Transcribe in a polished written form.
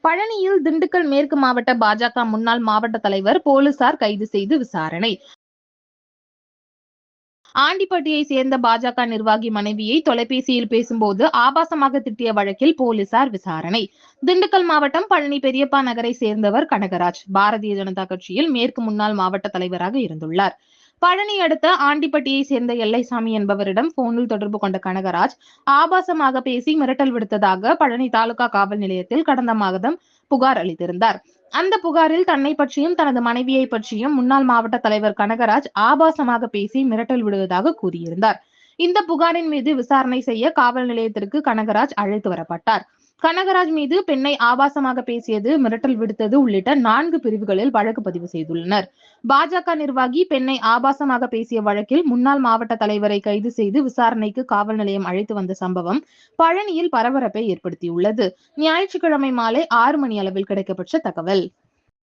பழனியில் திண்டுக்கல் மேற்கு மாவட்ட பாஜக முன்னாள் மாவட்ட தலைவர் போலீசார் கைது செய்து விசாரணை. ஆண்டிப்பட்டியை சேர்ந்த பாஜக நிர்வாகி மனைவியை தொலைபேசியில் பேசும்போது ஆபாசமாக திட்டிய வழக்கில் போலீசார் விசாரணை. திண்டுக்கல் மாவட்டம் பழனி பெரியப்பா நகரை சேர்ந்தவர் கனகராஜ். பாரதிய ஜனதா கட்சியில் மேற்கு முன்னாள் மாவட்ட தலைவராக இருந்துள்ளார். பழனி அடுத்த ஆண்டிப்பட்டியை சேர்ந்த எல்லைசாமி என்பவரிடம் போனில் தொடர்பு கொண்ட கனகராஜ் ஆபாசமாக பேசி மிரட்டல் விடுத்ததாக பழனி தாலுகா காவல் நிலையத்தில் கடந்த மாதம் புகார் அளித்திருந்தார். அந்த புகாரில் தன்னை பற்றியும் தனது மனைவியை பற்றியும் முன்னாள் மாவட்ட தலைவர் கனகராஜ் ஆபாசமாக பேசி மிரட்டல் விடுவதாக கூறியிருந்தார். இந்த புகாரின் மீது விசாரணை செய்ய காவல் நிலையத்திற்கு கனகராஜ் அழைத்து வரப்பட்டார். கனகராஜ் மீது பெண்ணை ஆபாசமாக பேசியது, மிரட்டல் விடுத்தது உள்ளிட்ட 4 பிரிவுகளில் வழக்கு பதிவு செய்துள்ளனர். பாஜக நிர்வாகி பெண்ணை ஆபாசமாக பேசிய வழக்கில் முன்னாள் மாவட்ட தலைவரை கைது செய்து விசாரணைக்கு காவல் நிலையம் அழைத்து வந்த சம்பவம் பழனியில் பரபரப்பை ஏற்படுத்தியுள்ளது. ஞாயிற்றுக்கிழமை மாலை 6 மணி அளவில் கிடைக்கப்பெற்ற தகவல்.